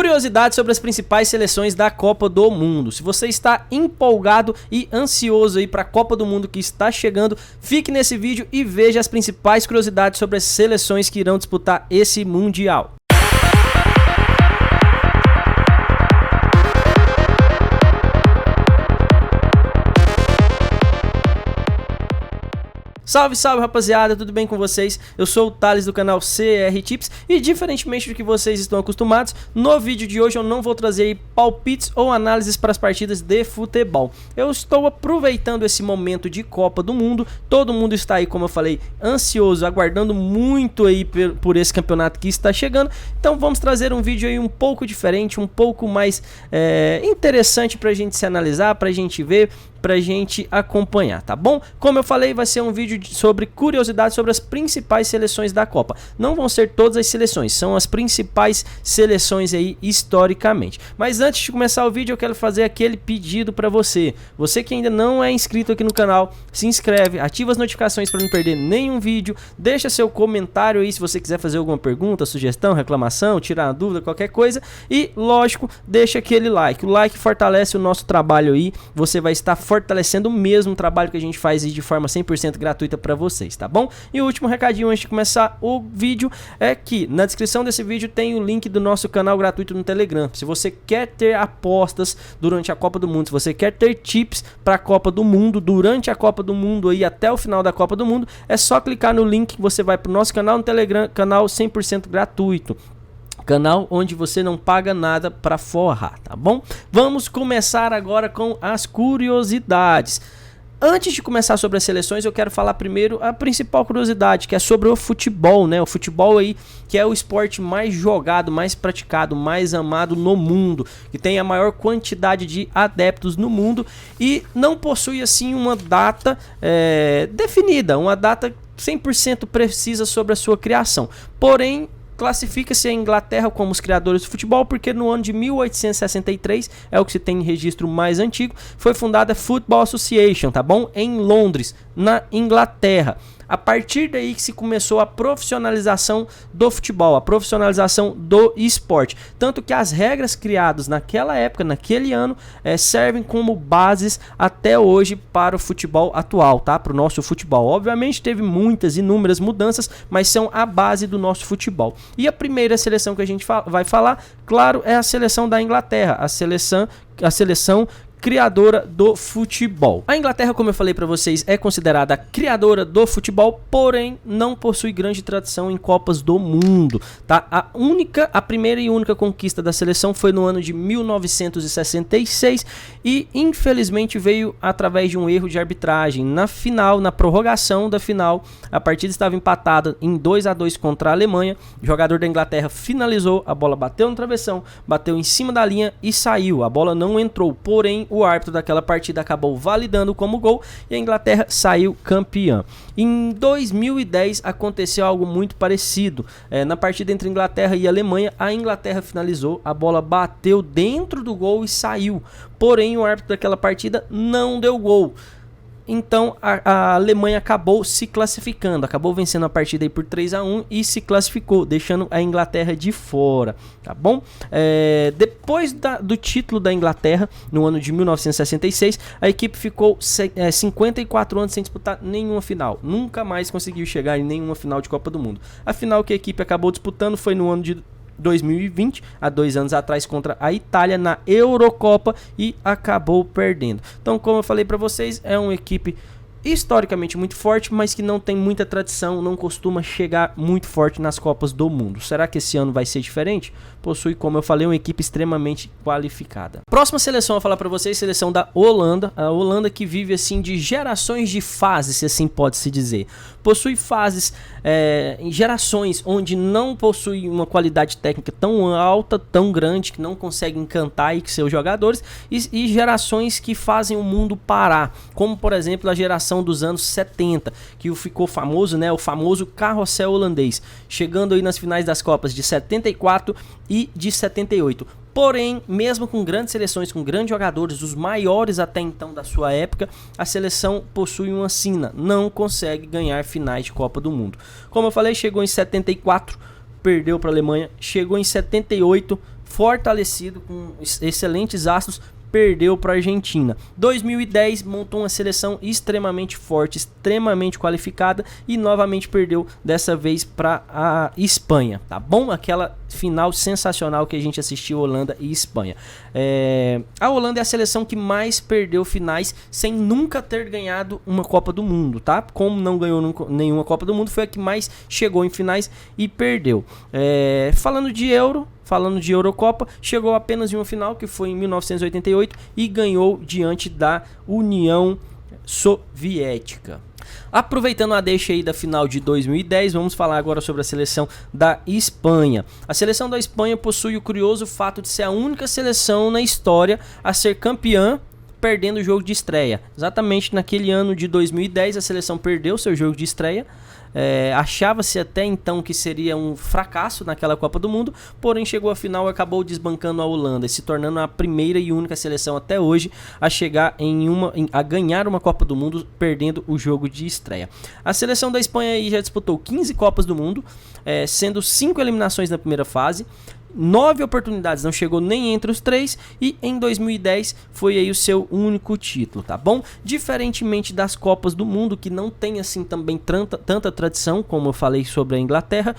Curiosidades sobre as principais seleções da Copa do Mundo. Se você está empolgado e ansioso aí para a Copa do Mundo que está chegando, fique nesse vídeo e veja as principais curiosidades sobre as seleções que irão disputar esse Mundial. Salve, salve rapaziada, tudo bem com vocês? Eu sou o Thales do canal CR Tips e diferentemente do que vocês estão acostumados, no vídeo de hoje eu não vou trazer aí palpites ou análises para as partidas de futebol. Eu estou aproveitando esse momento de Copa do Mundo, todo mundo está aí, como eu falei, ansioso, aguardando muito aí por esse campeonato que está chegando. Então vamos trazer um vídeo aí um pouco diferente, um pouco mais interessante para a gente se analisar, para a gente ver, pra gente acompanhar, tá bom? Como eu falei, vai ser um vídeo sobre curiosidades sobre as principais seleções da Copa. Não vão ser todas as seleções, são as principais seleções aí historicamente. Mas antes de começar o vídeo, eu quero fazer aquele pedido pra você. Você que ainda não é inscrito aqui no canal, se inscreve, ativa as notificações para não perder nenhum vídeo, deixa seu comentário aí se você quiser fazer alguma pergunta, sugestão, reclamação, tirar uma dúvida, qualquer coisa. E, lógico, deixa aquele like. O like fortalece o nosso trabalho aí, você vai estar fortalecendo o mesmo trabalho que a gente faz de forma 100% gratuita para vocês, tá bom? E o último recadinho antes de começar o vídeo é que na descrição desse vídeo tem o link do nosso canal gratuito no Telegram. Se você quer ter apostas durante a Copa do Mundo, se você quer ter tips para a Copa do Mundo, durante a Copa do Mundo aí até o final da Copa do Mundo, é só clicar no link que você vai pro nosso canal no Telegram, canal 100% gratuito. Canal onde você não paga nada para forrar, tá bom? Vamos começar agora com as curiosidades. Antes de começar sobre as seleções, eu quero falar primeiro a principal curiosidade, que é sobre o futebol, né? O futebol aí, que é o esporte mais jogado, mais praticado, mais amado no mundo, que tem a maior quantidade de adeptos no mundo e não possui assim uma data definida, uma data 100% precisa sobre a sua criação. Porém, classifica-se a Inglaterra como os criadores do futebol porque no ano de 1863, é o que se tem em registro mais antigo, foi fundada a Football Association, tá bom? Em Londres, na Inglaterra. A partir daí que se começou a profissionalização do futebol, a profissionalização do esporte. Tanto que as regras criadas naquela época, naquele ano, servem como bases até hoje para o futebol atual, tá? Para o nosso futebol. Obviamente teve muitas, inúmeras mudanças, mas são a base do nosso futebol. E a primeira seleção que a gente vai falar, claro, é a seleção da Inglaterra, a seleção criadora do futebol. A Inglaterra, como eu falei para vocês, é considerada a criadora do futebol, porém não possui grande tradição em Copas do Mundo, tá? A primeira e única conquista da seleção foi no ano de 1966 e infelizmente veio através de um erro de arbitragem. Na final, na prorrogação da final, a partida estava empatada em 2-2 contra a Alemanha. O jogador da Inglaterra finalizou, a bola bateu no travessão, bateu em cima da linha e saiu. A bola não entrou, porém o árbitro daquela partida acabou validando como gol e a Inglaterra saiu campeã. Em 2010 aconteceu algo muito parecido. Na partida entre Inglaterra e Alemanha, a Inglaterra finalizou, a bola bateu dentro do gol e saiu. Porém, o árbitro daquela partida não deu gol. Então a Alemanha acabou se classificando, acabou vencendo a partida aí por 3-1 e se classificou, deixando a Inglaterra de fora, tá bom? Depois do título da Inglaterra, no ano de 1966, a equipe ficou 54 anos sem disputar nenhuma final, nunca mais conseguiu chegar em nenhuma final de Copa do Mundo. A final que a equipe acabou disputando foi no ano de 2020, há 2 anos atrás, contra a Itália na Eurocopa e acabou perdendo. Então, como eu falei para vocês, é uma equipe historicamente muito forte, mas que não tem muita tradição, não costuma chegar muito forte nas Copas do Mundo. Será que esse ano vai ser diferente? Possui, como eu falei, uma equipe extremamente qualificada. Próxima seleção a falar para vocês, seleção da Holanda. A Holanda que vive assim de gerações de fases, se assim pode se dizer. Possui fases em gerações onde não possui uma qualidade técnica tão alta, tão grande, que não consegue encantar aí com seus jogadores, e gerações que fazem o mundo parar, como por exemplo a geração dos anos 70, que ficou famoso, né, o famoso carrossel holandês, chegando aí nas finais das Copas de 74 e de 78. Porém, mesmo com grandes seleções, com grandes jogadores, os maiores até então da sua época, a seleção possui uma sina, não consegue ganhar finais de Copa do Mundo. Como eu falei, chegou em 74, perdeu para a Alemanha, chegou em 78, fortalecido, com excelentes astros, perdeu para a Argentina. 2010 montou uma seleção extremamente forte, extremamente qualificada e novamente perdeu, dessa vez para a Espanha, tá bom? Aquela final sensacional que a gente assistiu, Holanda e Espanha. A Holanda é a seleção que mais perdeu finais sem nunca ter ganhado uma Copa do Mundo, tá? Como não ganhou nenhuma Copa do Mundo, foi a que mais chegou em finais e perdeu. Falando de Eurocopa, chegou apenas em uma final, que foi em 1988, e ganhou diante da União Soviética. Aproveitando a deixa aí da final de 2010, vamos falar agora sobre a seleção da Espanha. A seleção da Espanha possui o curioso fato de ser a única seleção na história a ser campeã perdendo o jogo de estreia. Exatamente naquele ano de 2010, a seleção perdeu seu jogo de estreia. Achava-se até então que seria um fracasso naquela Copa do Mundo, porém chegou à final e acabou desbancando a Holanda, se tornando a primeira e única seleção até hoje a chegar a ganhar uma Copa do Mundo perdendo o jogo de estreia. A seleção da Espanha aí já disputou 15 Copas do Mundo, sendo 5 eliminações na primeira fase, 9 oportunidades, não chegou nem entre os 3, e em 2010 foi aí o seu único título, tá bom? Diferentemente das Copas do Mundo, que não tem assim também tanta tradição, como eu falei sobre a Inglaterra,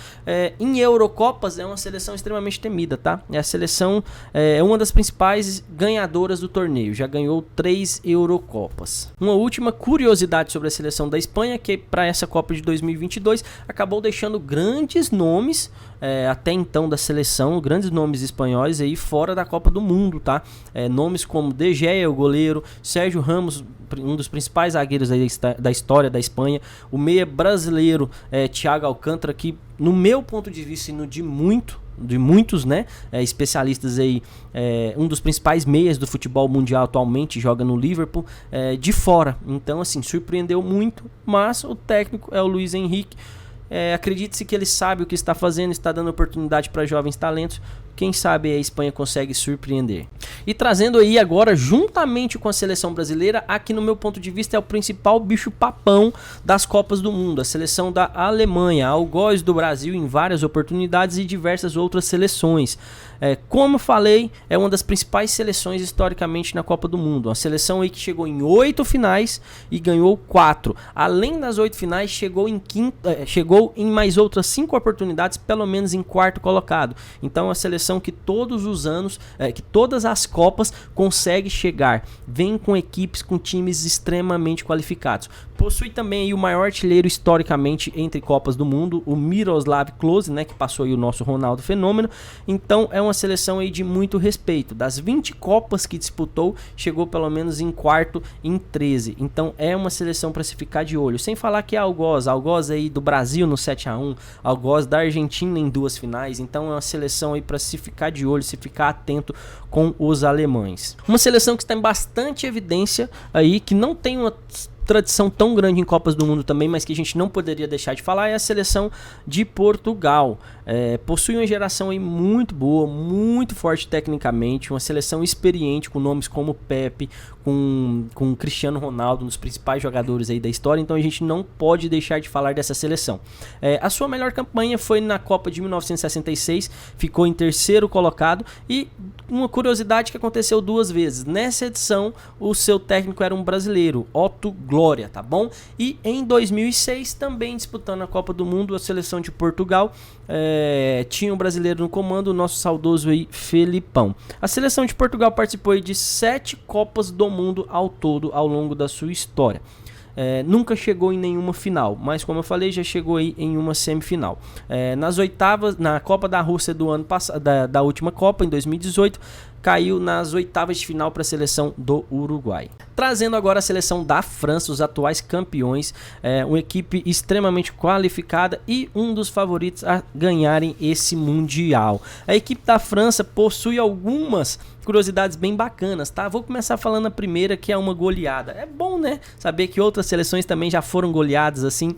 em Eurocopas é uma seleção extremamente temida, tá? A seleção é uma das principais ganhadoras do torneio, já ganhou 3 Eurocopas. Uma última curiosidade sobre a seleção da Espanha, que para essa Copa de 2022 acabou deixando grandes nomes até então da seleção, grandes nomes espanhóis aí fora da Copa do Mundo, tá? Nomes como De Gea, o goleiro, Sérgio Ramos, um dos principais zagueiros aí da história da Espanha, o meia brasileiro Thiago Alcântara, que no meu ponto de vista e no de muitos, né, especialistas aí, um dos principais meias do futebol mundial atualmente, joga no Liverpool, de fora. Então assim, surpreendeu muito, mas o técnico é o Luiz Henrique. Acredite-se que ele sabe o que está fazendo, está dando oportunidade para jovens talentos. Quem sabe a Espanha consegue surpreender. E trazendo aí agora, juntamente com a seleção brasileira, aqui no meu ponto de vista é o principal bicho papão das Copas do Mundo, a seleção da Alemanha, algoz do Brasil em várias oportunidades e diversas outras seleções. Como falei, é uma das principais seleções historicamente na Copa do Mundo. Uma seleção aí que chegou em 8 finais e ganhou 4. Além das 8 finais, chegou em mais outras 5 oportunidades, pelo menos em quarto colocado. Então a seleção que todos os anos, que todas as Copas consegue chegar, vem com equipes, com times extremamente qualificados. Possui também aí o maior artilheiro historicamente entre Copas do Mundo, o Miroslav Klose, né, que passou aí o nosso Ronaldo Fenômeno. Então é uma seleção aí de muito respeito. Das 20 Copas que disputou, chegou pelo menos em quarto em 13. Então é uma seleção para se ficar de olho. Sem falar que é algoz aí do Brasil no 7-1, algoz da Argentina em 2 finais. Então é uma seleção aí para se ficar de olho, se ficar atento com os alemães. Uma seleção que está em bastante evidência aí, que não tem uma tradição tão grande em Copas do Mundo também, mas que a gente não poderia deixar de falar, é a seleção de Portugal. Possui uma geração aí muito boa, muito forte tecnicamente, uma seleção experiente com nomes como Pepe, com Cristiano Ronaldo, um dos principais jogadores aí da história. Então a gente não pode deixar de falar dessa seleção. A sua melhor campanha foi na Copa de 1966, ficou em terceiro colocado, e uma curiosidade que aconteceu 2 vezes. Nessa edição, o seu técnico era um brasileiro, Otto Glória, tá bom? E em 2006, também disputando a Copa do Mundo, a seleção de Portugal tinha um brasileiro no comando, o nosso saudoso aí, Felipão. A seleção de Portugal participou aí de 7 Copas do Mundo ao todo, ao longo da sua história. Nunca chegou em nenhuma final, mas como eu falei, já chegou aí em uma semifinal. Nas oitavas, na Copa da Rússia do ano passado, da última Copa, em 2018, caiu nas oitavas de final para a seleção do Uruguai. Trazendo agora a seleção da França, os atuais campeões, uma equipe extremamente qualificada e um dos favoritos a ganharem esse Mundial. A equipe da França possui algumas curiosidades bem bacanas, tá? Vou começar falando a primeira, que é uma goleada. É bom, né? Saber que outras seleções também já foram goleadas assim,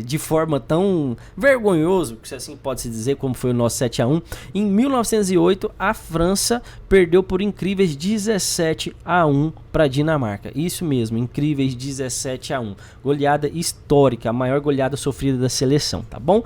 de forma tão vergonhoso, que assim pode se dizer, como foi o nosso 7-1. Em 1908, a França perdeu por incríveis 17-1 para a Dinamarca. Isso mesmo, incríveis 17-1. Goleada histórica, a maior goleada sofrida da seleção, tá bom?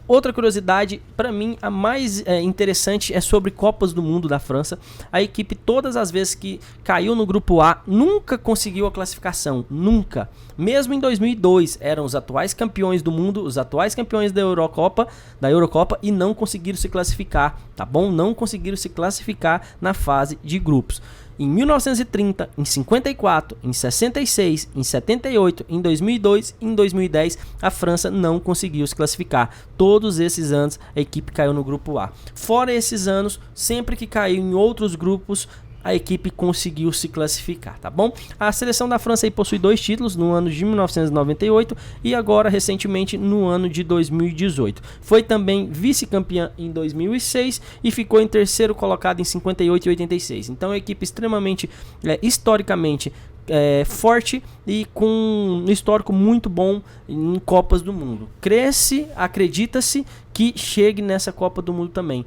Outra curiosidade, para mim, a mais interessante é sobre Copas do Mundo da França. A equipe, todas as vezes que caiu no grupo A, nunca conseguiu a classificação, nunca. Mesmo em 2002, eram os atuais campeões do mundo, os atuais campeões da Eurocopa e não conseguiram se classificar, tá bom? Não conseguiram se classificar na fase de grupos. Em 1930, em 54, em 66, em 78, em 2002 e em 2010, a França não conseguiu se classificar. Todos esses anos a equipe caiu no grupo A. Fora esses anos, sempre que caiu em outros grupos, a equipe conseguiu se classificar, tá bom? A seleção da França aí possui 2 títulos no ano de 1998 e agora recentemente no ano de 2018. Foi também vice-campeã em 2006 e ficou em terceiro colocado em 58 e 86. Então é uma equipe extremamente, historicamente, forte e com um histórico muito bom em Copas do Mundo. Acredita-se que chegue nessa Copa do Mundo também.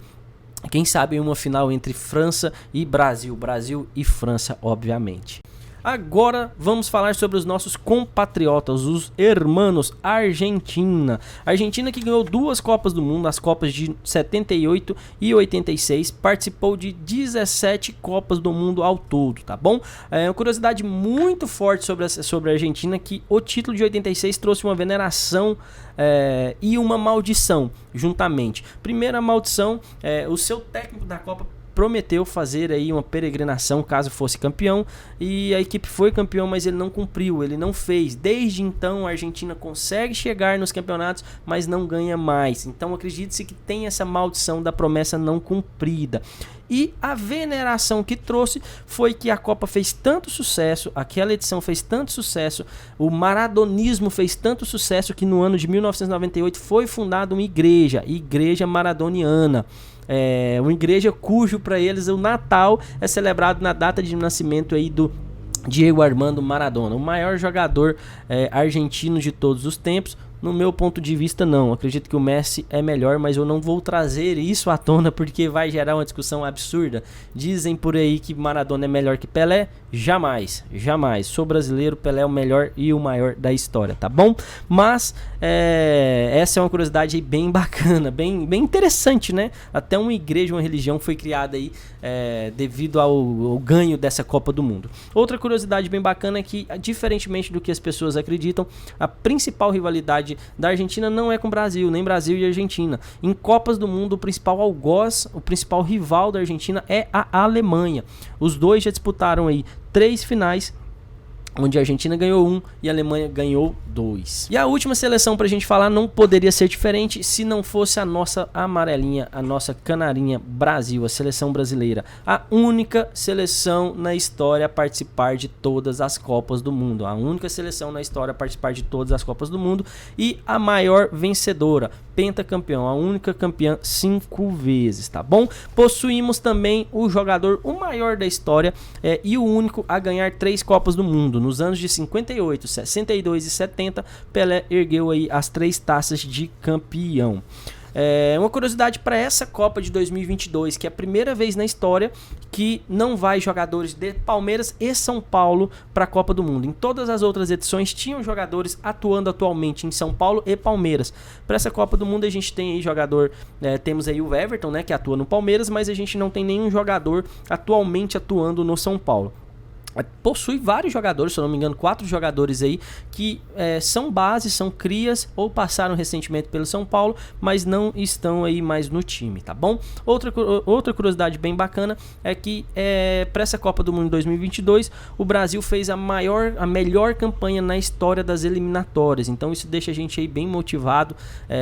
Quem sabe uma final entre França e Brasil. Brasil e França, obviamente. Agora vamos falar sobre os nossos compatriotas, os hermanos Argentina. Argentina, que ganhou 2 Copas do Mundo, as Copas de 78 e 86, participou de 17 Copas do Mundo ao todo, tá bom? Uma curiosidade muito forte sobre a Argentina, que o título de 86 trouxe uma veneração e uma maldição juntamente. Primeira maldição, o seu técnico da Copa prometeu fazer aí uma peregrinação caso fosse campeão, e a equipe foi campeão, mas ele não cumpriu, ele não fez. Desde então a Argentina consegue chegar nos campeonatos, mas não ganha mais. Então acredite-se que tem essa maldição da promessa não cumprida. E a veneração que trouxe foi que a Copa fez tanto sucesso, aquela edição fez tanto sucesso, o maradonismo fez tanto sucesso que no ano de 1998 foi fundada uma igreja maradoniana. Uma igreja cujo para eles o Natal é celebrado na data de nascimento aí do Diego Armando Maradona, o maior jogador argentino de todos os tempos. No meu ponto de vista, não. Acredito que o Messi é melhor, mas eu não vou trazer isso à tona porque vai gerar uma discussão absurda. Dizem por aí que Maradona é melhor que Pelé. Jamais, jamais. Sou brasileiro, Pelé é o melhor e o maior da história, tá bom? Mas essa é uma curiosidade aí bem bacana, bem interessante, né? Até uma igreja, uma religião foi criada aí devido ao ganho dessa Copa do Mundo. Outra curiosidade bem bacana é que, diferentemente do que as pessoas acreditam, a principal rivalidade da Argentina não é com o Brasil, nem Brasil e Argentina. Em Copas do Mundo, o principal algoz, o principal rival da Argentina é a Alemanha. Os dois já disputaram aí 3 finais, onde a Argentina ganhou 1 e a Alemanha ganhou 2. E a última seleção pra gente falar não poderia ser diferente se não fosse a nossa amarelinha, a nossa canarinha Brasil, a seleção brasileira. A única seleção na história a participar de todas as Copas do Mundo. A única seleção na história a participar de todas as Copas do Mundo e a maior vencedora, pentacampeão, a única campeã 5 vezes, tá bom? Possuímos também o jogador, o maior da história e o único a ganhar 3 Copas do Mundo. Nos anos de 58, 62 e 70, Pelé ergueu aí as 3 taças de campeão. Uma curiosidade para essa Copa de 2022, que é a primeira vez na história que não vai jogadores de Palmeiras e São Paulo para a Copa do Mundo. Em todas as outras edições tinham jogadores atuando atualmente em São Paulo e Palmeiras. Para essa Copa do Mundo a gente tem aí jogador, temos aí o Everton, né, que atua no Palmeiras, mas a gente não tem nenhum jogador atualmente atuando no São Paulo. Possui vários jogadores, se eu não me engano 4 jogadores aí que são bases, são crias ou passaram recentemente pelo São Paulo, mas não estão aí mais no time, tá bom? Outra curiosidade bem bacana é que para essa Copa do Mundo 2022 o Brasil fez a melhor campanha na história das eliminatórias, então isso deixa a gente aí bem motivado,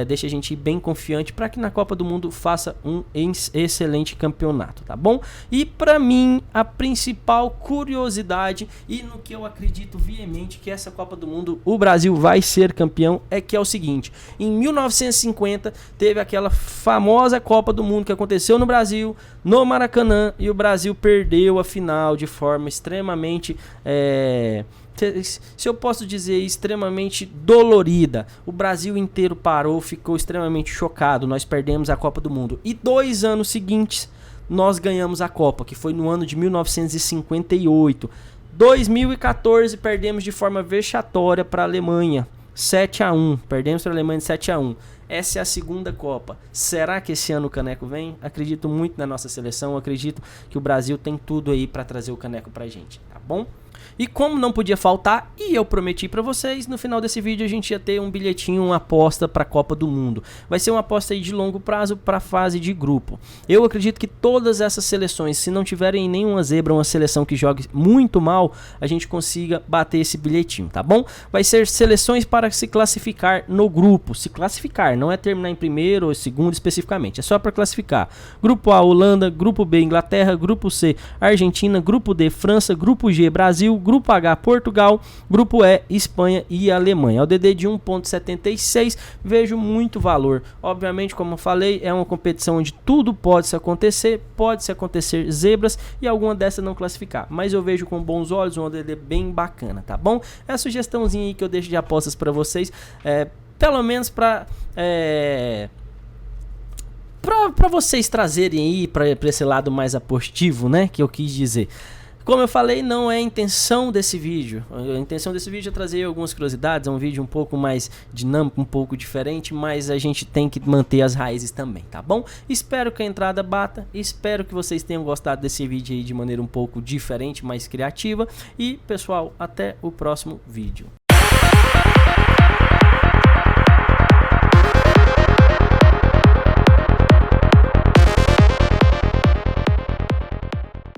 deixa a gente aí bem confiante para que na Copa do Mundo faça um excelente campeonato, tá bom? E para mim a principal curiosidade e no que eu acredito veemente que essa Copa do Mundo o Brasil vai ser campeão é que é o seguinte: em 1950 teve aquela famosa Copa do Mundo que aconteceu no Brasil, no Maracanã, e o Brasil perdeu a final de forma extremamente se eu posso dizer, extremamente dolorida. O Brasil inteiro parou, ficou extremamente chocado. Nós perdemos a Copa do Mundo. E 2 anos seguintes nós ganhamos a Copa, que foi no ano de 1958. 2014 perdemos de forma vexatória para a Alemanha, 7-1, perdemos para a Alemanha de 7-1. Essa é a segunda Copa. Será que esse ano o caneco vem? Acredito muito na nossa seleção, acredito que o Brasil tem tudo aí para trazer o caneco pra gente, tá bom? E como não podia faltar, e eu prometi pra vocês, no final desse vídeo a gente ia ter um bilhetinho, uma aposta pra Copa do Mundo. Vai ser uma aposta aí de longo prazo pra fase de grupo. Eu acredito que todas essas seleções, se não tiverem nenhuma zebra, uma seleção que jogue muito mal, a gente consiga bater esse bilhetinho, tá bom? Vai ser seleções para se classificar no grupo. Se classificar, não é terminar em primeiro ou segundo especificamente, é só para classificar. Grupo A, Holanda, Grupo B, Inglaterra, Grupo C, Argentina, Grupo D, França, Grupo G, Brasil, Grupo H, Portugal, Grupo E, Espanha e Alemanha. O DD de 1.76, vejo muito valor. Obviamente, como eu falei, é uma competição onde tudo pode se acontecer zebras e alguma dessas não classificar. Mas eu vejo com bons olhos um DD bem bacana, tá bom? É a sugestãozinha aí que eu deixo de apostas para vocês, pelo menos para vocês trazerem aí para esse lado mais apostivo, né, que eu quis dizer. Como eu falei, não é a intenção desse vídeo. A intenção desse vídeo é trazer algumas curiosidades, é um vídeo um pouco mais dinâmico, um pouco diferente, mas a gente tem que manter as raízes também, tá bom? Espero que a entrada bata, espero que vocês tenham gostado desse vídeo aí de maneira um pouco diferente, mais criativa. E, pessoal, até o próximo vídeo.